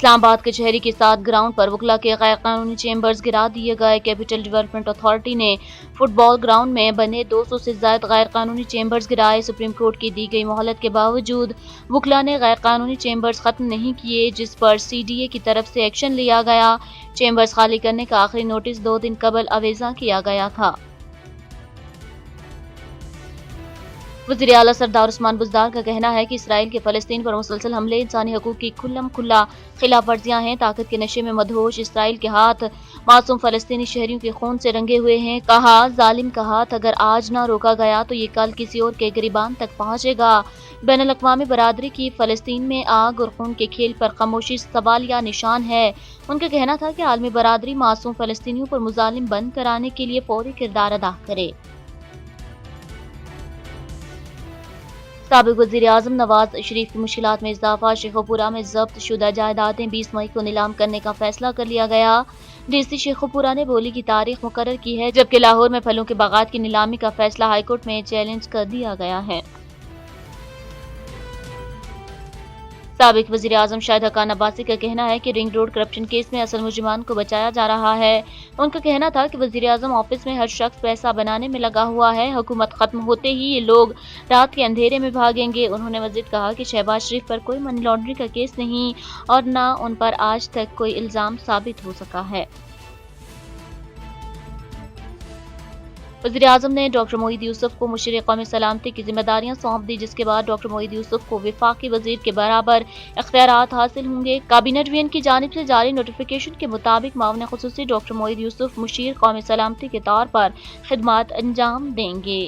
اسلام آباد کچہری کے ساتھ گراؤنڈ پر وکلا کے غیر قانونی چیمبرز گرا دیے گئے۔ کیپٹل ڈیولپمنٹ اتھارٹی نے فٹ بال گراؤنڈ میں بنے 200 سے زائد غیر قانونی چیمبرز گرائے۔ سپریم کورٹ کی دی گئی مہلت کے باوجود وکلا نے غیر قانونی چیمبرز ختم نہیں کیے، جس پر سی ڈی اے کی طرف سے ایکشن لیا گیا۔ چیمبرز خالی کرنے کا آخری نوٹس 2 دن قبل اویزاں کیا گیا تھا۔ وزیر اعلیٰ سردار عثمان بزدار کا کہنا ہے کہ اسرائیل کے فلسطین پر مسلسل حملے انسانی حقوق کی کھلم کھلا خلاف ورزیاں ہیں۔ طاقت کے نشے میں مدہوش اسرائیل کے ہاتھ معصوم فلسطینی شہریوں کے خون سے رنگے ہوئے ہیں۔ کہا، ظالم کا ہاتھ اگر آج نہ روکا گیا تو یہ کل کسی اور کے گریبان تک پہنچے گا۔ بین الاقوامی برادری کی فلسطین میں آگ اور خون کے کھیل پر خاموشی سوالیہ نشان ہے۔ ان کا کہنا تھا کہ عالمی برادری معصوم فلسطینیوں پر مظالم بند کرانے کے لیے فوری کردار ادا کرے۔ سابق وزیر اعظم نواز شریف کی مشکلات میں اضافہ۔ شیخوپورہ میں ضبط شدہ جائیدادیں 20 مئی کو نیلام کرنے کا فیصلہ کر لیا گیا۔ ڈی سی شیخوپورہ نے بولی کی تاریخ مقرر کی ہے، جبکہ لاہور میں پھلوں کے باغات کی نیلامی کا فیصلہ ہائی کورٹ میں چیلنج کر دیا گیا ہے۔ سابق وزیر اعظم شاہد حقان عباسی کا کہنا ہے کہ رنگ روڈ کرپشن کیس میں اصل ملزمان کو بچایا جا رہا ہے۔ ان کا کہنا تھا کہ وزیر اعظم آفس میں ہر شخص پیسہ بنانے میں لگا ہوا ہے۔ حکومت ختم ہوتے ہی یہ لوگ رات کے اندھیرے میں بھاگیں گے۔ انہوں نے مزید کہا کہ شہباز شریف پر کوئی منی لانڈرنگ کا کیس نہیں اور نہ ان پر آج تک کوئی الزام ثابت ہو سکا ہے۔ وزیر اعظم نے ڈاکٹر معید یوسف کو مشیر قومی سلامتی کی ذمہ داریاں سونپ دی، جس کے بعد ڈاکٹر معید یوسف کو وفاقی وزیر کے برابر اختیارات حاصل ہوں گے۔ کابینہ ڈویژن کی جانب سے جاری نوٹیفیکیشن کے مطابق معاون خصوصی ڈاکٹر معید یوسف مشیر قومی سلامتی کے طور پر خدمات انجام دیں گے۔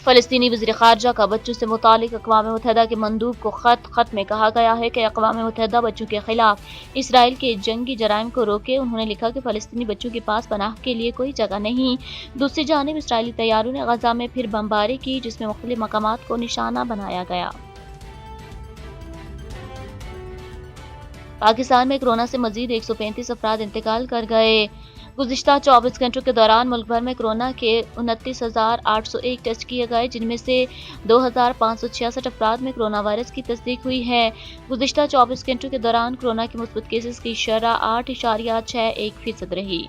فلسطینی وزیر خارجہ کا بچوں سے متعلق اقوام متحدہ کے مندوب کو خط میں کہا گیا ہے کہ اقوام متحدہ بچوں کے خلاف اسرائیل کے جنگی جرائم کو روکے۔ انہوں نے لکھا کہ فلسطینی بچوں کے پاس پناہ کے لیے کوئی جگہ نہیں۔ دوسری جانب اسرائیلی طیاروں نے غزہ میں پھر بمباری کی، جس میں مختلف مقامات کو نشانہ بنایا گیا۔ پاکستان میں کورونا سے مزید 135 افراد انتقال کر گئے۔ گزشتہ 24 گھنٹوں کے دوران ملک بھر میں کورونا کے 29,801 ٹیسٹ کیے گئے، جن میں سے 2,566 افراد میں کورونا وائرس کی تصدیق ہوئی ہے۔ گزشتہ 24 گھنٹوں کے دوران کورونا کے مثبت کیسز کی شرح 8.61% رہی۔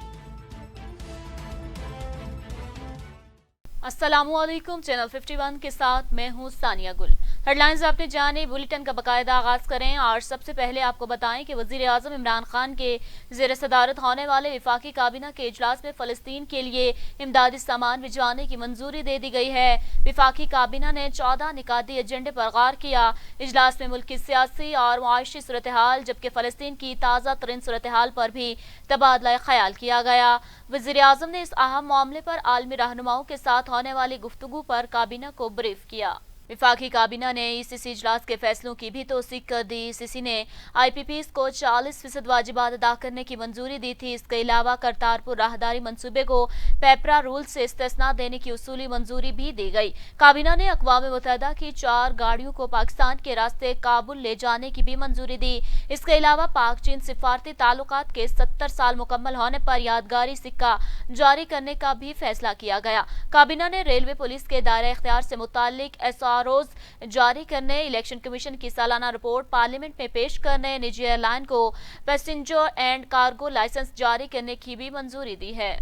السلام علیکم، چینل 51 کے ساتھ میں ہوں ثانیہ گل۔ ہیڈ لائنز آپ نے جانے، بلیٹن کا باقاعدہ آغاز کریں اور سب سے پہلے آپ کو بتائیں کہ وزیر اعظم عمران خان کے زیر صدارت ہونے والے وفاقی کابینہ کے اجلاس میں فلسطین کے لیے امدادی سامان بھجوانے کی منظوری دے دی گئی ہے۔ وفاقی کابینہ نے 14 نکاتی ایجنڈے پر غور کیا۔ اجلاس میں ملک کی سیاسی اور معاشی صورتحال، جبکہ فلسطین کی تازہ ترین صورتحال پر بھی تبادلہ خیال کیا گیا۔ وزیر اعظم نے اس اہم معاملے پر عالمی رہنماؤں کے ساتھ ہونے والی گفتگو پر کابینہ کو بریف کیا۔ وفاقی کابینہ نے ای سی سی اجلاس کے فیصلوں کی بھی توثیق کر دی۔ ای سی سی نے آئی پی پیز کو 40% واجبات ادا کرنے کی منظوری دی تھی۔ اس کے علاوہ کرتارپور راہداری منصوبے کو پیپرا رول سے استثناء دینے کی اصولی منظوری بھی دی گئی۔ کابینہ نے اقوام متحدہ کی 4 گاڑیوں کو پاکستان کے راستے کابل لے جانے کی بھی منظوری دی۔ اس کے علاوہ پاک چین سفارتی تعلقات کے 70 سال مکمل ہونے پر یادگاری سکہ جاری کرنے کا بھی فیصلہ کیا گیا۔ کابینہ نے ریلوے پولیس کے دائرہ اختیار سے متعلق SROز جاری کرنے، الیکشن کمیشن کی سالانہ رپورٹ پارلیمنٹ میں پیش کرنے، نجی ایئر لائن کو پیسنجر اینڈ کارگو لائسنس جاری کرنے کی بھی منظوری دی ہے۔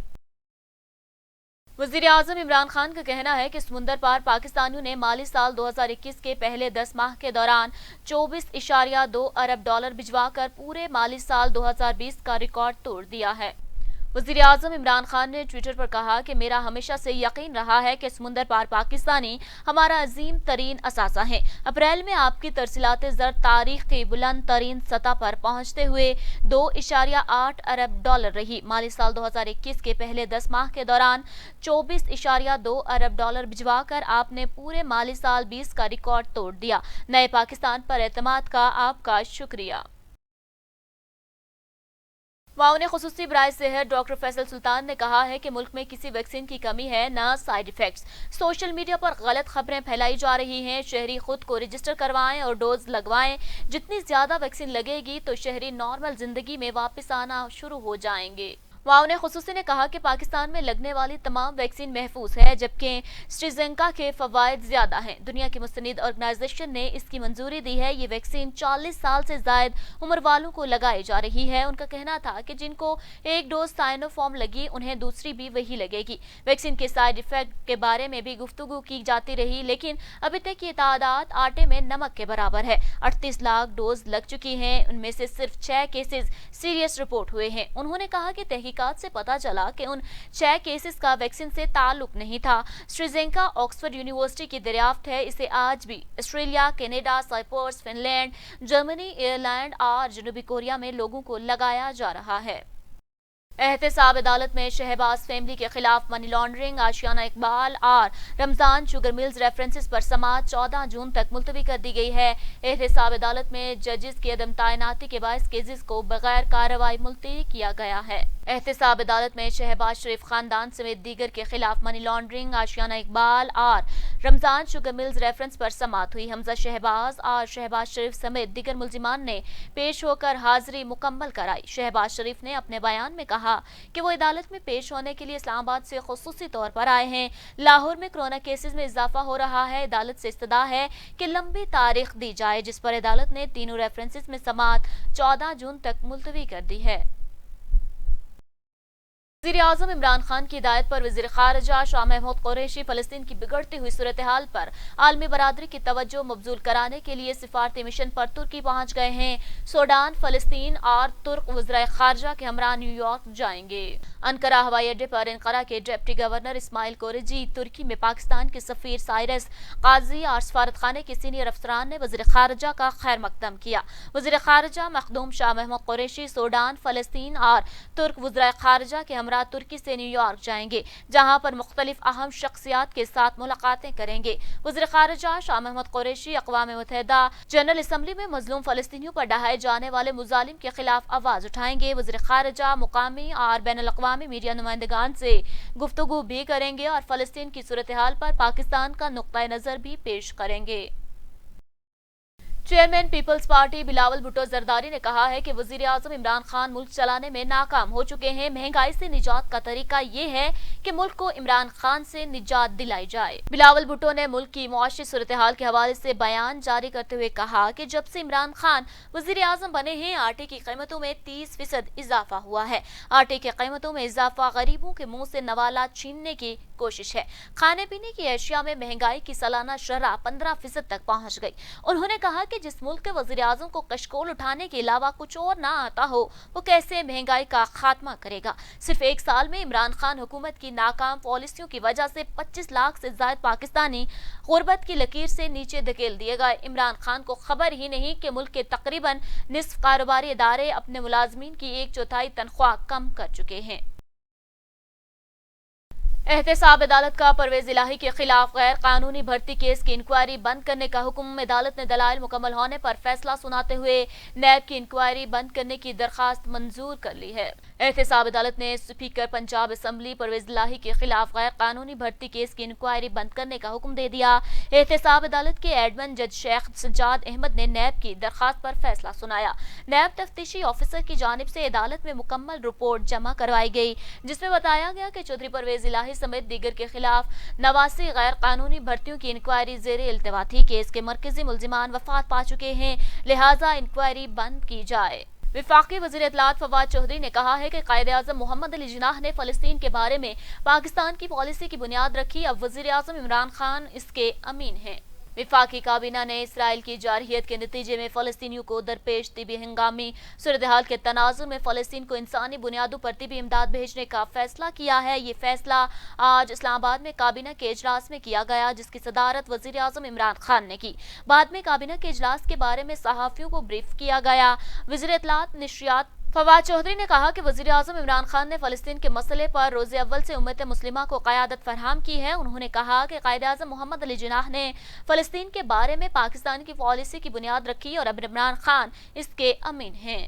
وزیر اعظم عمران خان کا کہنا ہے کہ سمندر پار پاکستانیوں نے مالی سال 2021 کے پہلے 10 ماہ کے دوران 24.2 ارب ڈالر بھجوا کر پورے مالی سال 2020 کا ریکارڈ توڑ دیا ہے۔ وزیر اعظم عمران خان نے ٹویٹر پر کہا کہ میرا ہمیشہ سے یقین رہا ہے کہ سمندر پار پاکستانی ہمارا عظیم ترین اثاثہ ہیں۔ اپریل میں آپ کی ترسیلات زر تاریخ کی بلند ترین سطح پر پہنچتے ہوئے 2.8 ارب ڈالر رہی۔ مالی سال 2021 کے پہلے 10 ماہ کے دوران 24.2 ارب ڈالر بھجوا کر آپ نے پورے مالی سال 20 کا ریکارڈ توڑ دیا۔ نئے پاکستان پر اعتماد کا آپ کا شکریہ۔ معاون خصوصی برائے صحت ڈاکٹر فیصل سلطان نے کہا ہے کہ ملک میں کسی ویکسین کی کمی ہے، نہ سائیڈ ایفیکٹس۔ سوشل میڈیا پر غلط خبریں پھیلائی جا رہی ہیں۔ شہری خود کو رجسٹر کروائیں اور ڈوز لگوائیں۔ جتنی زیادہ ویکسین لگے گی تو شہری نارمل زندگی میں واپس آنا شروع ہو جائیں گے۔ معاون خصوصی نے کہا کہ پاکستان میں لگنے والی تمام ویکسین محفوظ ہے، جبکہ اسٹریزینکا کے فوائد زیادہ ہیں۔ دنیا کی مستند آرگنائزیشن نے اس کی منظوری دی ہے۔ یہ ویکسین 40 سال سے زائد عمر والوں کو لگائی جا رہی ہے۔ ان کا کہنا تھا کہ جن کو ایک ڈوز سائنو فارم لگی انہیں دوسری بھی وہی لگے گی۔ ویکسین کے سائیڈ ایفیکٹ کے بارے میں بھی گفتگو کی جاتی رہی، لیکن ابھی تک یہ تعداد آٹے میں نمک کے برابر ہے۔ 38 لاکھ ڈوز لگ چکی ہیں، ان میں سے صرف 6 کیسز سیریس رپورٹ ہوئے ہیں۔ انہوں نے کہا کہ تحقیقات سے پتہ چلا کہ ان 6 کیسز کا ویکسین سے تعلق نہیں تھا۔ اسٹریزینکا آکسفورڈ یونیورسٹی کی دریافت ہے، اسے آج بھی Australia, Canada, Cyprus, Finland, جرمنی، ایئرلینڈ اور جنوبی کوریا میں لوگوں کو لگایا جا رہا ہے۔ احتساب عدالت میں شہباز فیملی کے خلاف منی لانڈرنگ، آشیانہ اقبال اور رمضان شوگر ملز ریفرنسز پر سماعت 14 جون تک ملتوی کر دی گئی ہے۔ احتساب عدالت میں ججز کی عدم تعیناتی کے باعث کیسز کو بغیر کارروائی ملتوی کیا گیا ہے۔ احتساب عدالت میں شہباز شریف خاندان سمیت دیگر کے خلاف منی لانڈرنگ، آشیانہ اقبال اور رمضان شوگر ملز ریفرنس پر سماعت ہوئی۔ حمزہ شہباز اور شہباز شریف سمیت دیگر ملزمان نے پیش ہو کر حاضری مکمل کرائی۔ شہباز شریف نے اپنے بیان میں کہا کہ وہ عدالت میں پیش ہونے کے لیے اسلام آباد سے خصوصی طور پر آئے ہیں۔ لاہور میں کورونا کیسز میں اضافہ ہو رہا ہے۔ عدالت سے استدعا ہے کہ لمبی تاریخ دی جائے، جس پر عدالت نے تینوں ریفرنسز میں سماعت 14 جون تک ملتوی کر دی ہے۔ وزیراعظم عمران خان کی ہدایت پر وزیر خارجہ شاہ محمود قریشی فلسطین کی بگڑتی ہوئی صورتحال پر عالمی برادری کی توجہ مبذول کرانے کے لیے سفارتی مشن پر ترکی پہنچ گئے ہیں۔ سوڈان، فلسطین اور ترک وزرائے خارجہ کے ہمراہ نیو یارک جائیں گے۔ انقرہ ہوائی اڈے پر انقرہ کے ڈپٹی گورنر اسماعیل کوریجی، ترکی میں پاکستان کے سفیر سائرس قاضی اور سفارت خانے کے سینئر افسران نے وزیر خارجہ کا خیر مقدم کیا۔ وزیر خارجہ مخدوم شاہ محمود قریشی سوڈان، فلسطین اور ترک وزرائے خارجہ کے ہمراہ ترکی سے نیو یارک جائیں گے، جہاں پر مختلف اہم شخصیات کے ساتھ ملاقاتیں کریں گے۔ وزیر خارجہ شاہ محمود قریشی اقوام متحدہ جنرل اسمبلی میں مظلوم فلسطینیوں پر ڈھائے جانے والے مظالم کے خلاف آواز اٹھائیں گے۔ وزیر خارجہ مقامی اور بین الاقوامی میڈیا نمائندگان سے گفتگو بھی کریں گے اور فلسطین کی صورتحال پر پاکستان کا نقطہ نظر بھی پیش کریں گے۔ Chairman Peoples Party Bilawal Bhutto Zardari نے کہا ہے کہ وزیر اعظم عمران خان ملک چلانے میں ناکام ہو چکے ہیں۔ مہنگائی سے نجات کا طریقہ یہ ہے کہ ملک کو عمران خان سے نجات دلائی جائے۔ بلاول بھٹو نے ملک کی معاشی صورتحال کے حوالے سے بیان جاری کرتے ہوئے کہا کہ جب سے عمران خان وزیر اعظم بنے ہیں، آٹے کی قیمتوں میں 30% اضافہ ہوا ہے۔ آٹے کی قیمتوں میں اضافہ غریبوں کے منہ سے نوالا چھیننے کی کوشش ہے۔ کھانے پینے کی اشیاء میں مہنگائی کی سالانہ شرح 15% تک پہنچ گئی۔ انہوں نے کہا کہ جس ملک کے وزیر اعظم کو کشکول اٹھانے کے علاوہ کچھ اور نہ آتا ہو، وہ کیسے مہنگائی کا خاتمہ کرے گا۔ صرف ایک سال میں عمران خان حکومت کی ناکام پالیسیوں کی وجہ سے 25 لاکھ سے زائد پاکستانی غربت کی لکیر سے نیچے دھکیل دیے گئے۔ عمران خان کو خبر ہی نہیں کہ ملک کے تقریباً نصف کاروباری ادارے اپنے ملازمین کی 1/4 تنخواہ کم کر چکے ہیں۔ احتساب عدالت کا پرویز الہی کے خلاف غیر قانونی بھرتی کیس کی انکوائری بند کرنے کا حکم۔ عدالت نے دلائل مکمل ہونے پر فیصلہ سناتے ہوئے نیب کی انکوائری بند کرنے کی درخواست منظور کر لی ہے۔ احتساب عدالت نے اسپیکر پنجاب اسمبلی پرویز الہی کے خلاف غیر قانونی بھرتی کیس کی انکوائری بند کرنے کا حکم دے دیا۔ احتساب عدالت کے ایڈمن جج شیخ سجاد احمد نے نیب کی درخواست پر فیصلہ سنایا۔ نیب تفتیشی آفیسر کی جانب سے عدالت میں مکمل رپورٹ جمع کروائی گئی، جس میں بتایا گیا کہ چودھری پرویز الہی سمیت دیگر کے خلاف 89 غیر قانونی بھرتیوں کی انکوائری زیر التوا تھی۔ کیس کے مرکزی ملزمان وفات پا چکے ہیں، لہٰذا انکوائری بند کی جائے۔ وفاقی وزیر اطلاعات فواد چودھری نے کہا ہے کہ قائد اعظم محمد علی جناح نے فلسطین کے بارے میں پاکستان کی پالیسی کی بنیاد رکھی، اب وزیر اعظم عمران خان اس کے امین ہیں۔ وفاقی کابینہ نے اسرائیل کی جارحیت کے نتیجے میں فلسطینیوں کو درپیش طبی ہنگامی صورتحال کے تناظر میں فلسطین کو انسانی بنیادوں پر طبی امداد بھیجنے کا فیصلہ کیا ہے۔ یہ فیصلہ آج اسلام آباد میں کابینہ کے اجلاس میں کیا گیا، جس کی صدارت وزیر اعظم عمران خان نے کی۔ بعد میں کابینہ کے اجلاس کے بارے میں صحافیوں کو بریف کیا گیا۔ وزیر اطلاعات نشریات فواد چودھری نے کہا کہ وزیر اعظم عمران خان نے فلسطین کے مسئلے پر روز اول سے امت مسلمہ کو قیادت فراہم کی ہے۔ انہوں نے کہا کہ قائد اعظم محمد علی جناح نے فلسطین کے بارے میں پاکستان کی پالیسی کی بنیاد رکھی اور اب عمران خان اس کے امین ہیں۔